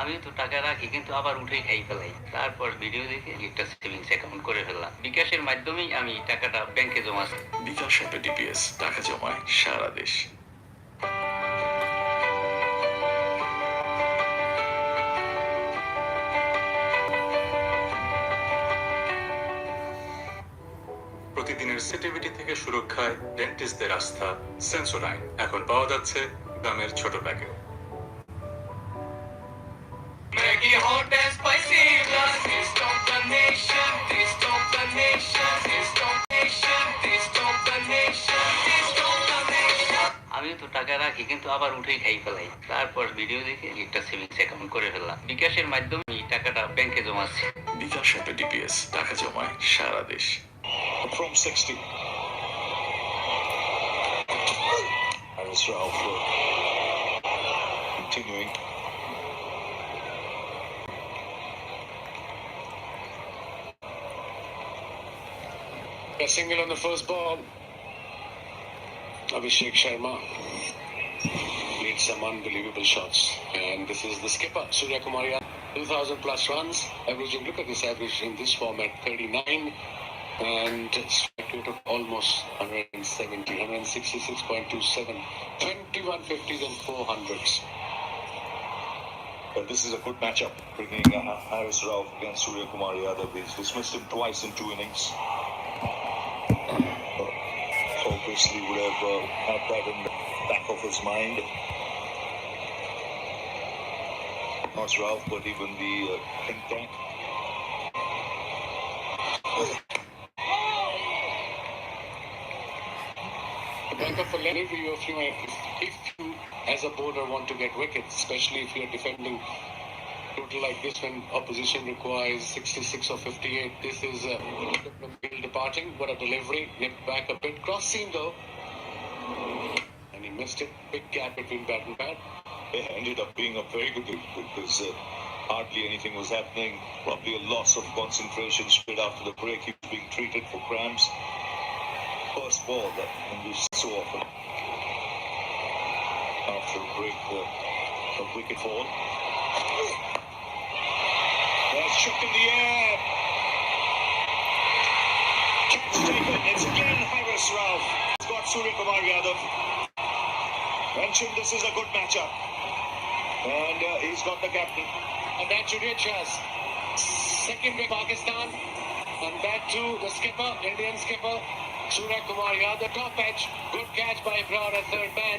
আমিও তো টাকা রাখি কিন্তু আবার উঠে খাই ফেলাই। তারপর ভিডিও দেখে একটা সেভিংস অ্যাকাউন্ট করে ফেললাম। বিকাশের মাধ্যমেই আমি টাকাটা ব্যাংকে জমা। বিকাশ অ্যাপে ডিপিএস টাকা জমায় সারা দেশ। প্রতিদিনের সিটিভিটি থেকে সুরক্ষায় ডেন্টিস্টদের আস্থা সেন্সোডাইন এখন পাওয়া যাচ্ছে দামের ছোট ব্যাগেও। আমিও তো টাকা রাখি কিন্তু আবার উঠে খাই ফেলাই। তারপর ভিডিও দেখে একটা সেভিংস অ্যাকাউন্ট করে ফেললাম। বিকাশের মাধ্যমে টাকাটা ব্যাংকে জমাচ্ছি। বিকাশ অ্যাপে ডিপিএস টাকা জমায় সারা দেশ। From 60. Haris Rauf continuing. A single on the first ball. Abhishek Sharma made some unbelievable shots. And this is the skipper, Surya Kumar Yadav. 2,000 plus runs. Averaging, look at this average in this format, 39. And strike rate of almost 170, 166.27, 21 50s and 400s. But this is a good matchup, bringing Haris Rauf against Surya Kumar Yadav. He's dismissed him twice in 2 innings. Obviously would have had that in the back of his mind. Not Rauf, but even the think tank. Bank of a delivery of you, if you as a bowler want to get wickets, especially if you're defending total like this when opposition requires 66 or 58, this is Gill departing. What a delivery, nipped back a bit, cross seam though, and he missed it. Big gap between bat and bat. It ended up being a very good hit because hardly anything was happening. Probably a loss of concentration straight after the break. He was being treated for cramps. First ball that we so often after a break, a wicket fall. That's chucked in the air. Catch taken. It's again Haris Rauf. It's got Surya Kumar Yadav. Mentioned this is a good matchup. And he's got the captain. And that should hit Chas. Second with Pakistan. And that too, the skipper, Indian skipper, Surya Kumar Yadav. Top edge. Good catch by Brown at third man.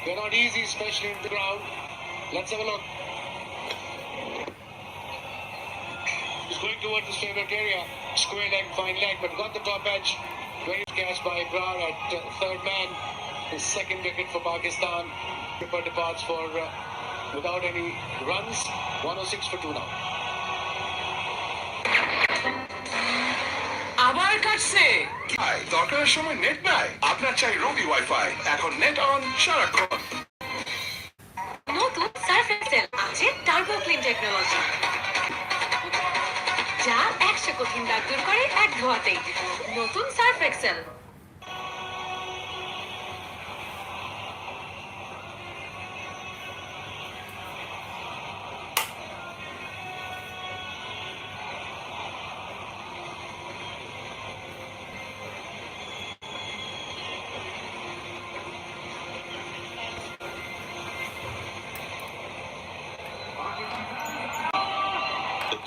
They're not easy, especially in the ground. Let's have a look. He's going towards his favorite area. Square leg, fine leg, but got the top edge. Very good catch by Brown at third man. His second wicket for Pakistan. Skipper departs for without any runs. 106 for 2 now. আবার কাটছে দরকারের সময় net নাই, আপনার চাই Robi wifi. এখন net on সারাক্ষণ। নতুন সার্ফ এক্সেল আছে টার্বো ক্লিন টেকনোলজি, যা 100 কঠিন দাগ দূর করে এক ধোয়াতেই। নতুন Surf Excel.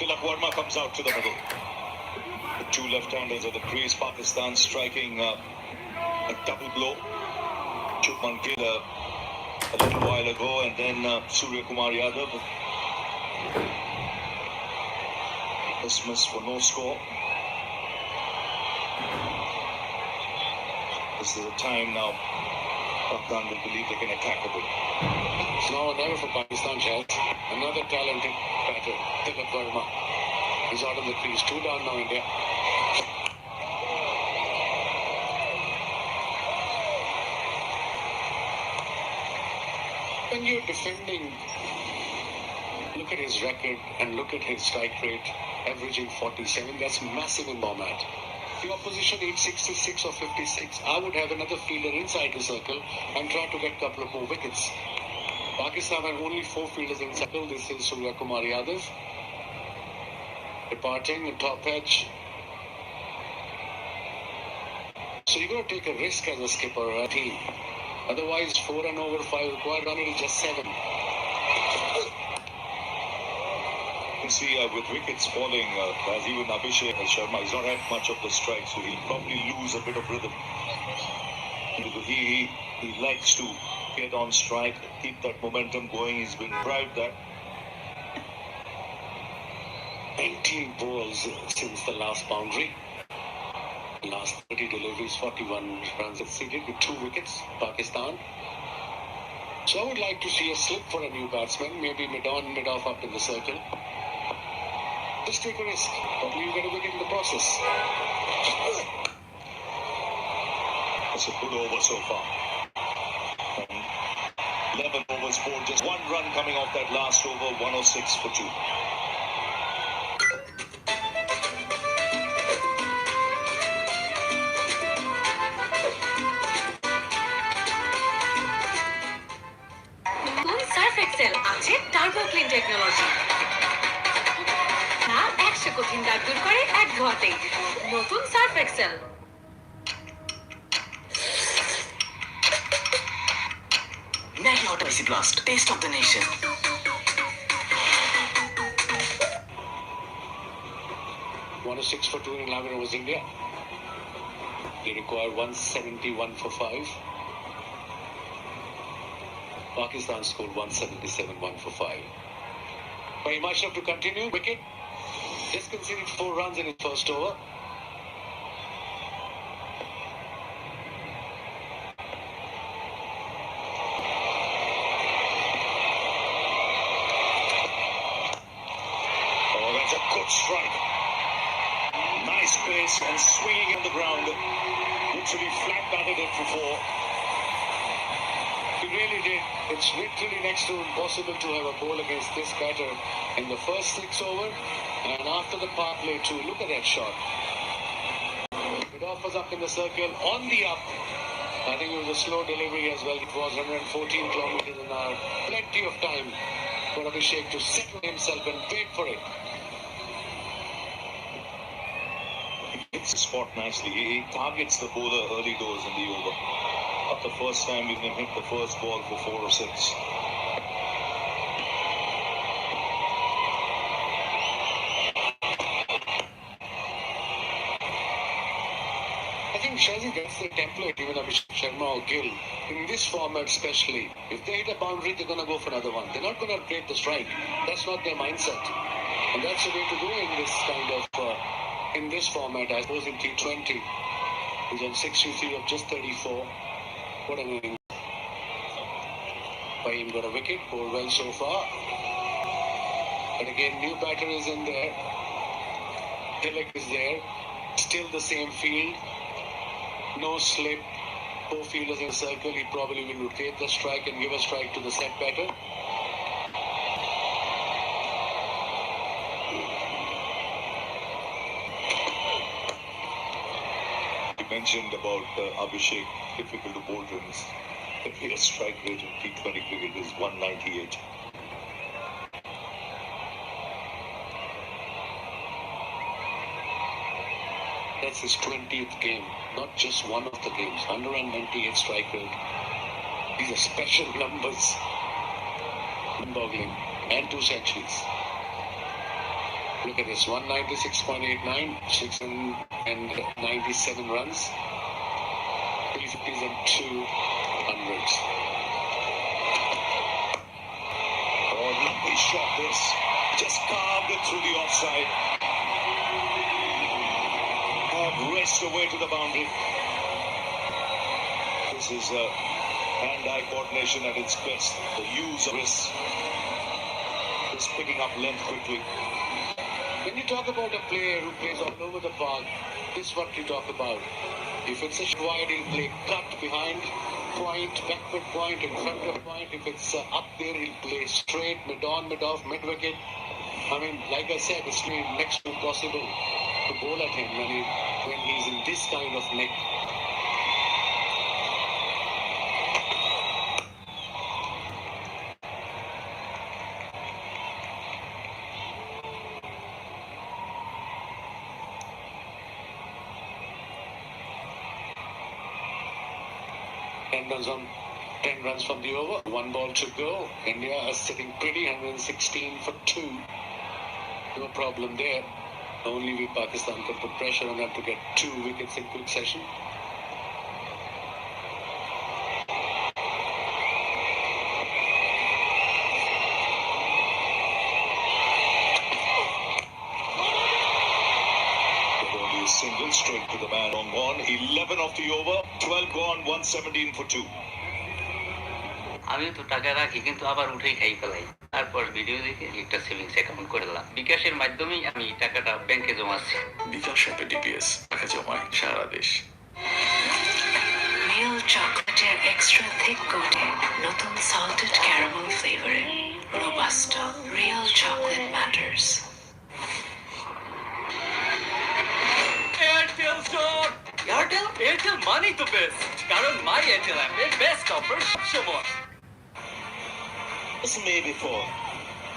Tilak Verma comes out to the middle. The two left-handers at the crease. Pakistan striking a double blow. Shubman Gill a little while ago, and then Surya Kumar Yadav. Dismissed for no score. This is a time now Pakistan will believe they can attack a bit. It's now or never for Pakistan, Chad. Another talented batter, Tilak Verma. He's out of the crease. 2 down now, India. When you're defending, look at his record and look at his strike rate, averaging 47. That's massive in format. The opposition needs 66 or 56. I would have another fielder inside the circle and try to get a couple of more wickets. Pakistan had only 4 fielders in circle. This is Surya Kumar Yadav. Departing the top edge. So you got to take a risk as a skipper or a team. Otherwise, 4 and over 5 required run, it is just 7. You see, with wickets falling, as even Abhishek Sharma, he's not had much of the strike, so he'll probably lose a bit of rhythm. Because he likes to get on strike, keep that momentum going. He's been deprived that. 19 balls since the last boundary. Last 30 deliveries, 41 runs exceeded with 2 wickets, Pakistan. So I would like to see a slip for a new batsman, maybe mid-on, mid-off up in the circle. Just take a risk. Probably you get a wicket in the process. It's a good over so far. 11 overs scored, just 1 run coming off that last over, 106 for 2. নতুন Surf Excel আছে turbo clean technology. না 100 কঠিন দাগ দূর করে এক ধোয়াতেই। নতুন Surf Excel. Natty Hot Icy Blast, taste of the nation. 106 for 2 in 11 overs India. They require 171 for 5. Pakistan scored 177, 1 for 5. But he might have to continue. Wicket. Just conceded 4 runs in his first over. Oh, that's a good strike. Nice pace and swinging on the ground. Literally flat batted it for 4. He really did. It's literally next to impossible to have a ball against this batter in the first 6 over and after the power play too. Look at that shot. It was up in the circle, on the up. I think it was a slow delivery as well. It was 114 kilometers an hour. Plenty of time for Abhishek to settle himself and wait for it. Hits the spot nicely. He targets the bowler early doors in the over. Not the first time we can hit the first ball for 4 or 6. I think Shazi, that's the template, even Abhishek Sharma or Gill. In this format especially, if they hit a boundary, they're going to go for another one. They're not going to create the strike. That's not their mindset. And that's the way to go in this kind of, in this format, I suppose in T20. He's on 63 of just 34. What an inning. Paim got a wicket, bowled well so far. But again, new batter is in there. Tilak is there. Still the same field. No slip. 4 fielders in circle. He probably will rotate the strike and give a strike to the set batter. You mentioned about Abhishek, difficult to bowl runs. The clear strike rate in T20 cricket is 198. That's his 20th game, not just one of the games. 198 strike rate. These are special numbers. Boggling. And 2 centuries. Look at this, 196.89, 697 runs, 350s and 200s. Oh, he shot this. Just carved it through the offside. Raced away to the boundary. This is hand-eye coordination at its best. The use of wrist. Just picking up length quickly. When you talk about a player who plays all over the park, this is what you talk about. If it's a wide, he'll play cut behind point, backward point, in front of point. If it's up there, he'll play straight, mid-on, mid-off, mid-wicket. I mean, like I said, it's next to impossible to bowl at him when he's in this kind of nick. 10 runs from the over. 1 ball to go. India is sitting pretty, 116 for 2. No problem there. Only we Pakistan can put pressure on them to get 2 wickets in quick session. Only a single straight to the man on one. 11 off the over. 12 gone. 117 for 2. আমিও তো টাকা রাখি কিন্তু আবার উঠেই খাই ফেলাই। তারপর ভিডিও দেখে একটা সেভিংস অ্যাকাউন্ট করলাম। বিকাশের মাধ্যমেই আমি টাকাটা ব্যাংকে জমাচ্ছি। বিকাশ অ্যাপে ডিপিএস টাকা জমায় সারা দেশ। Real চকলেটের extra thick coating, নতুন salted caramel flavoring, Robusta. Real chocolate matters. Airtel store Airtel মানেই তো বেস্ট, কারণ মাই এয়ারটেল অ্যাপে বেস্ট অফার সবসময়। This may before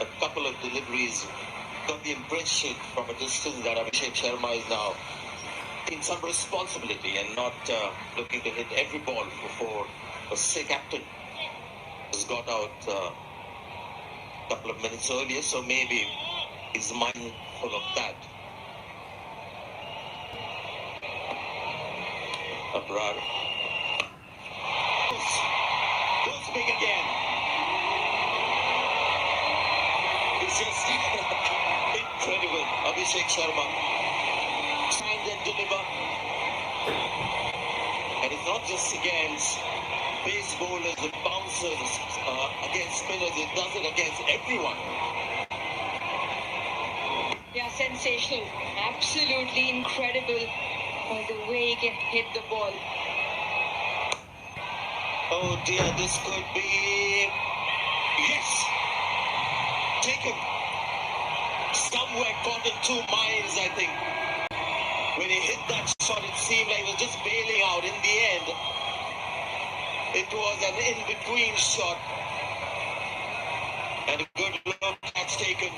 a couple of deliveries got the impression from a distance that Abhishek Sharma is now in some responsibility and not looking to hit every ball before a say captain has got out a couple of minutes earlier, so maybe he's mindful of that. Abrar goes big again. It's just incredible. Abhishek Sharma signs and deliver. And it's not just against base bowlers and bouncers, against spinners, it does it against everyone. Yeah, sensational. Absolutely incredible the way he can hit the ball. Oh dear, this could be... Yes! Taken. Somewhere caught in 2 minds, I think. When he hit that shot, it seemed like he was just bailing out. In the end, it was an in-between shot. And a good low catch taken.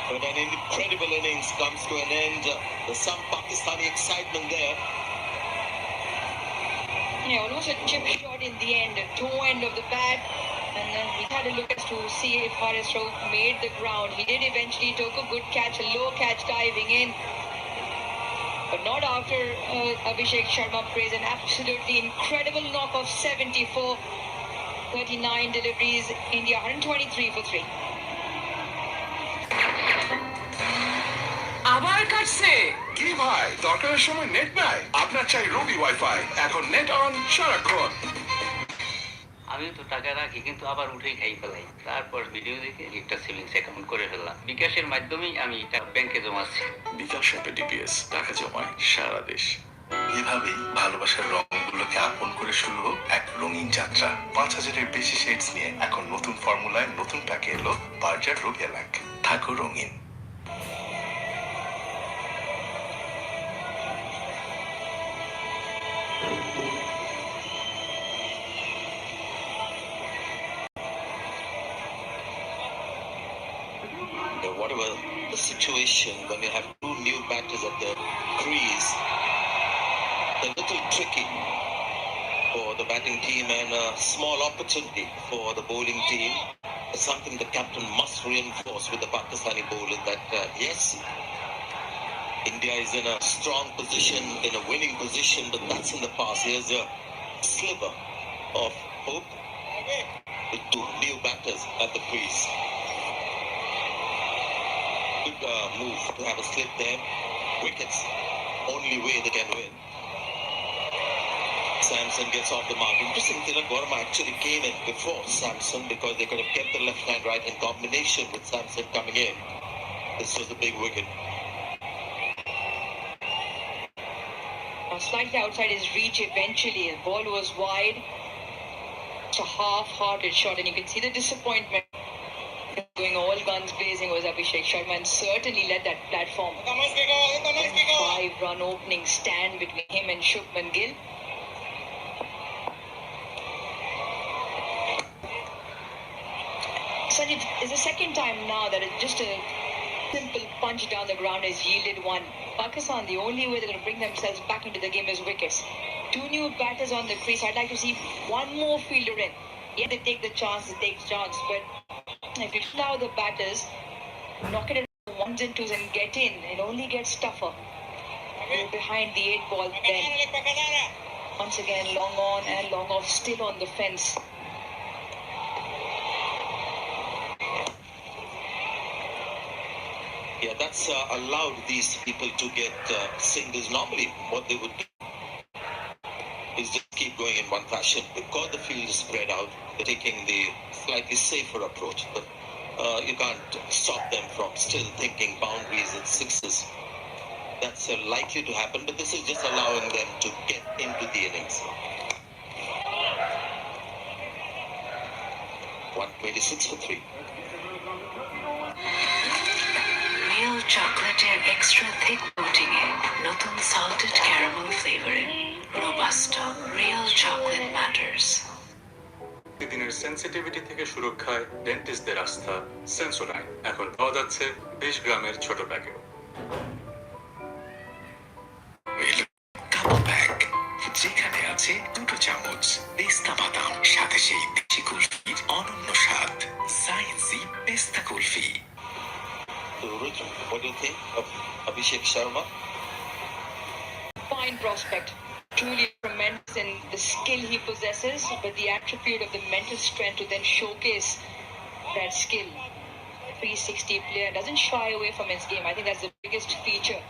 But an incredible innings comes to an end. There's some Pakistani excitement there. Yeah, almost a chip shot in the end, the toe end of the bat. And then we had a look as to see if Haris Rauf made the ground. He did eventually took a good catch, a low catch diving in. But not after Abhishek Sharma plays an absolutely incredible knock of 74. 39 deliveries, India 123 for 3. আবার কাটছে। কি ভাই, দরকারের সময় net নাই? আপনার চাই Robi wifi. এখন নেট অন সারাক্ষণ। আমিও তো টাকা রাখি কিন্তু আবার উঠেই খাই ফেলাই। তারপর ভিডিও দেখে একটা সেভিংস অ্যাকাউন্ট করে ফেললাম। বিকাশের মাধ্যমেই আমি টাকা ব্যাংকে জমাচ্ছি। বিকাশ অ্যাপে ডিপিএস টাকা জমায় সারা দেশ। এভাবেই ভালোবাসার রঙগুলোকে আপন করে শুরু হোক এক রঙিন যাত্রা। 5000-এর বেশি শেডস নিয়ে এখন নতুন ফর্মুলায় নতুন প্যাকে এলো বার্জার রোবিয়া ল্যাক। থাকো রঙিন। Whatever the situation, when you have 2 new batters at the crease, a little tricky for the batting team and a small opportunity for the bowling team. It's something the captain must reinforce with the Pakistani bowlers that yes, India is in a strong position, in a winning position, but that's in the past. Here's a sliver of hope with 2 new batters at the crease. Good move to have a slip there. Wickets, only way they can win. Samson gets off the mark. Interesting, Tilak Verma actually came in before Samson because they could have kept the left hand right in combination with Samson coming in. This was a big wicket. Slightly outside his reach eventually. The ball was wide. It's a half-hearted shot and you can see the disappointment. Going all guns blazing was Abhishek Sharma and certainly led that platform. 5-run opening stand between him and Shubman Gill. So it's the second time now that it's just a simple punch down the ground has yielded one. Pakistan, the only way they're going to bring themselves back into the game is wickets. two new batters on the crease. I'd like to see one more fielder in. Yeah, they take the chance, they take chance, but if you allow the batters, knock it at ones and twos and get in, it only gets tougher. You're behind the 8 ball then. Once again, long on and long off, still on the fence. Yeah, that's allowed these people to get singles. Normally, what they would do is just keep going in one fashion. Because the field is spread out, they're taking the slightly safer approach. But you can't stop them from still thinking boundaries and sixes. That's likely to happen, but this is just allowing them to get into the innings. 126 for 3. Real chocolate এর extra thick coating এ নতুন salted caramel flavoring Robusta. Real chocolate matters. প্রতিদিনের sensitivity থেকে সুরক্ষায় ডেন্টিস্টদের আস্থা Sensodyne এখন পাওয়া যাচ্ছে 20 গ্রামের ছোট প্যাকেট। কাপড় ব্যাগ যেখানে আছে 2 চামচ পেস্তা বাদাম, সাথে সেই দেশি কুলফির অনন্য স্বাদ সাইন্সি পেস্তা kulfi. So, Rich, what do you think of Abhishek Sharma? Fine prospect. Truly tremendous in the skill he possesses, but the attribute of the mental strength to then showcase that skill. 360 player doesn't shy away from his game. I think that's the biggest feature.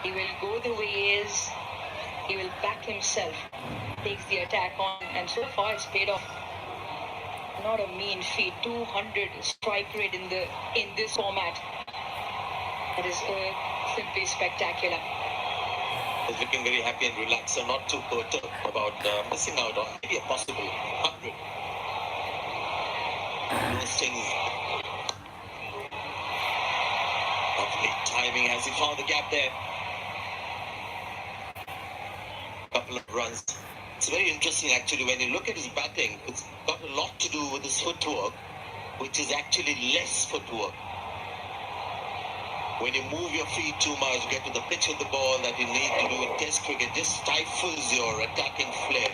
He will go the way he is. He will back himself. Takes the attack on, and so far it's paid off. Not a mean feat. 200 strike rate in this format. That is simply spectacular. He's looking very happy and relaxed and not too perturbed about missing out on maybe a possible 100. No stings. Lovely timing as he found the gap there. Couple of runs. It's very interesting actually when you look at his batting. It's got a lot to do with his footwork, which is actually less footwork. When you move your feet too much, get to the pitch of the ball that you need to do in Test cricket, just stifles your attacking flair.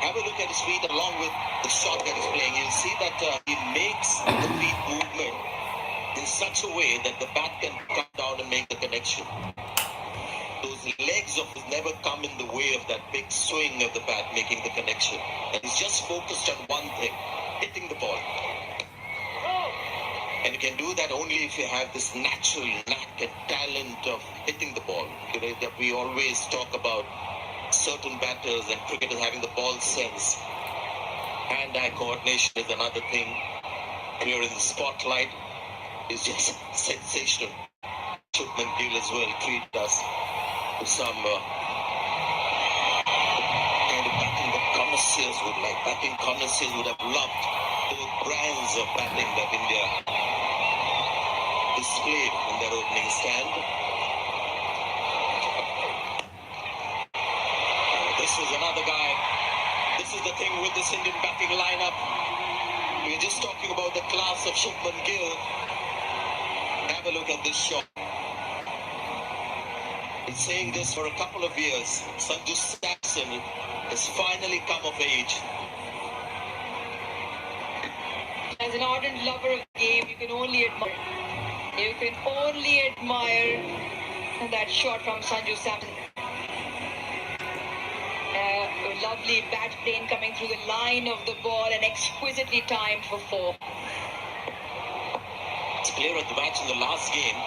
Have a look at his feet along with the shot that he's playing. You'll see that he makes the feet movement in such a way that the bat can come down and make the connection. Those legs of his never come in the way of that big swing of the bat making the connection. And he's just focused on one thing, hitting the ball. And you can do that only if you have this natural knack and talent of hitting the ball. You know, that we always talk about certain batters and cricketers having the ball sense. Hand-eye coordination is another thing. Here in the spotlight is just sensational. Shubman Gill as well treated us to some kind of batting that connoisseurs would like. Batting connoisseurs would have loved both brands of batting that India displayed in their opening stand. This is another guy. This is the thing with this Indian batting lineup. We're just talking about the class of Shubman Gill. Have a look at this shot. Been saying this for a couple of years. Sanju Samson has finally come of age. As an ardent lover of the game, you can only admire. You can only admire that shot from Sanju Samson. A lovely bat plane coming through the line of the ball and exquisitely timed for 4. This player of the match in the last game,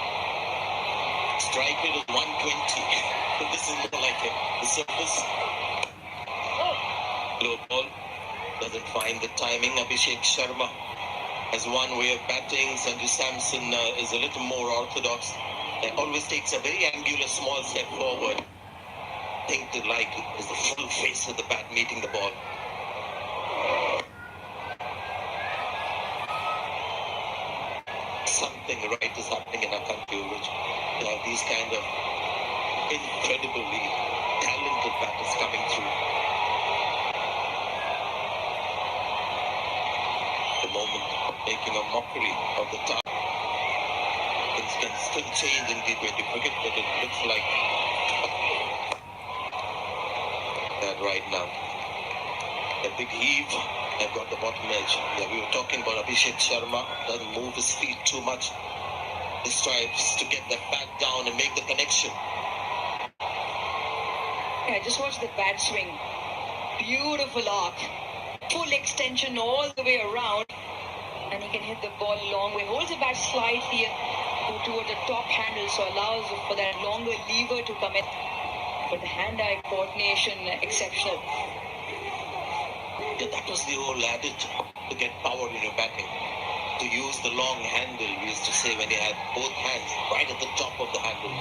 strike rate is 120. This is more like it. The surface. Low ball. Doesn't find the timing. Abhishek Sharma has one way of batting. Sanju Samson is a little more orthodox. Always takes a very angular small step forward. Think to like is the full face of the bat meeting the ball. Something right is happening in our country, which have these kind of incredibly talented batters coming through. The moment making a mockery of the time. Things can still change in T20 cricket, but it looks like right now. A big heave. They've got the bottom edge. Yeah, we were talking about Abhishek Sharma. Doesn't move his feet too much. He strives to get that back down and make the connection. Yeah, just watch the bat swing. Beautiful arc. Full extension all the way around. And he can hit the ball a long way. Holds the bat slightly toward the top handle, so allows for that longer lever to come in. But the hand-eye coordination, exceptional. Yeah, that was the old adage to get power in your batting. To use the long handle, we used to say when you had both hands right at the top of the handle.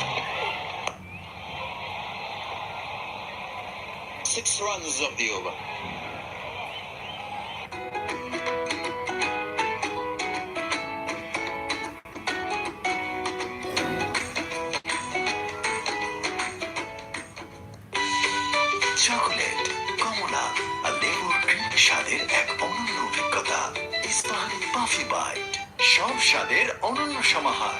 6 runs of the over. Chocolate, কমলা আর লেবুর cream স্বাদের এক অনন্য অভিজ্ঞতা। Ispahani puffy byte, সব স্বাদের অনন্য সমাহার।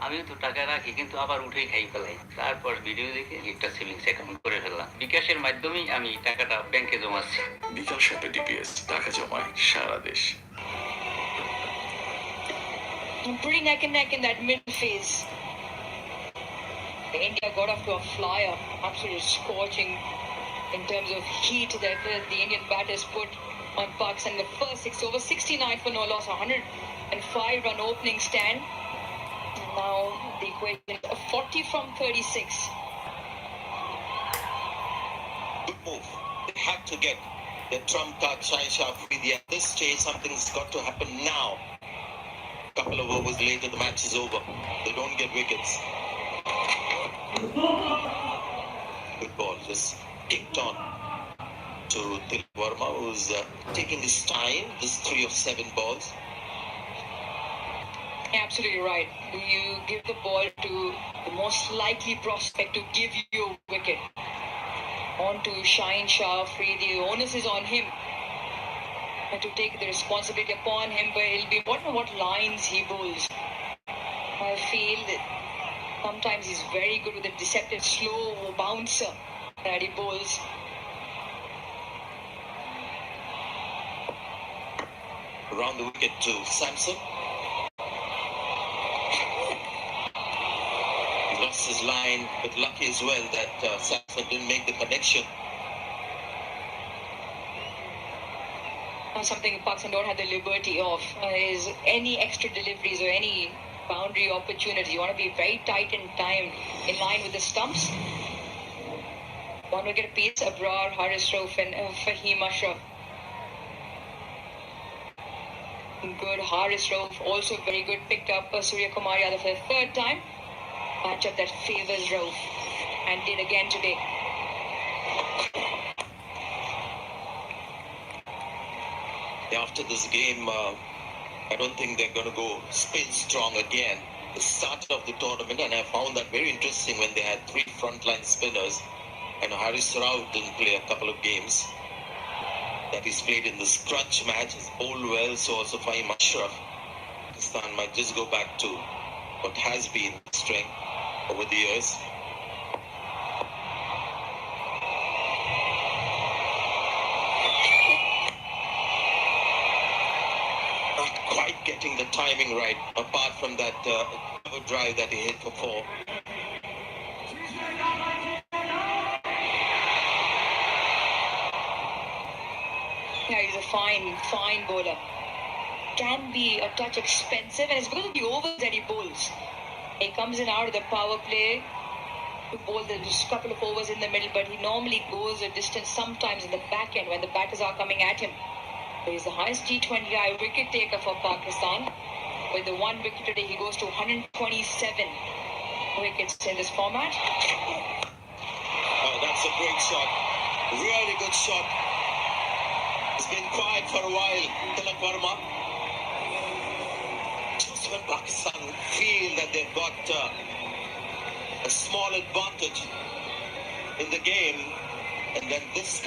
আমিও তো টাকা রাখি কিন্তু আবার উঠেই খাই ফেলাই। তারপর ভিডিও দেখে একটা সেভিংস অ্যাকাউন্ট করে ফেললাম। বিকাশের মাধ্যমেই আমি টাকাটা ব্যাংকে জমাচ্ছি। বিকাশ অ্যাপে ডিপিএস টাকা জমায় সারা দেশ। Pretty neck and neck in that middle phase. India got off to a flyer, absolutely scorching in terms of heat that the Indian batters put on Pakistan. The first 6 over 69 for no loss, 105-run opening stand. Now the equation of 40 from 36. Good move. They had to get the trump card, Shah Afridi. At this stage, something's got to happen now. A couple of overs later, the match is over. They don't get wickets. Good ball, just kicked on to Tilak Verma, who's taking his time. This 3 of 7 balls. Absolutely right. You give the ball to the most likely prospect to give you a wicket. On to Shaheen Shah Afridi. The onus is on him to take the responsibility upon him, but it'll be what lines he bowls. I feel that sometimes he's very good with the deceptive slow bouncer that he bowls. Around the wicket to Samson. He lost his line, but lucky as well that Samson didn't make the connection. Something Pakistan don't have the liberty of is any extra deliveries or any boundary opportunity. You want to be very tight in time, in line with the stumps. One wicket apiece, Abrar, Haris Rauf and Fahim Ashraf. Good, Haris Rauf also very good. Picked up Surya Kumar Yadav for the 3rd time. Matchup that favours Rauf and did again today. After this game, I don't think they're going to go spin strong again. The start of the tournament, and I found that very interesting when they had 3 frontline spinners. And Haris Rauf didn't play a couple of games that he's played in this crunch match. He's bowled well, so also Fahim Ashraf. Pakistan might just go back to what has been strength over the years. Getting the timing right, apart from that cover drive that he hit for 4. Yeah, he's a fine bowler. Can be a touch expensive, and it's because of the overs that he bowls. He comes in out of the power play to bowl just a couple of overs in the middle, but he normally goes a distance sometimes in the back end when the batters are coming at him. He's the highest T20I wicket taker for Pakistan. With the 1 wicket today, he goes to 127 wickets in this format. Oh, that's a great shot. Really good shot. He's been quiet for a while, Tilak Verma. Just when Pakistan feel that they've got a small advantage in the game, and then this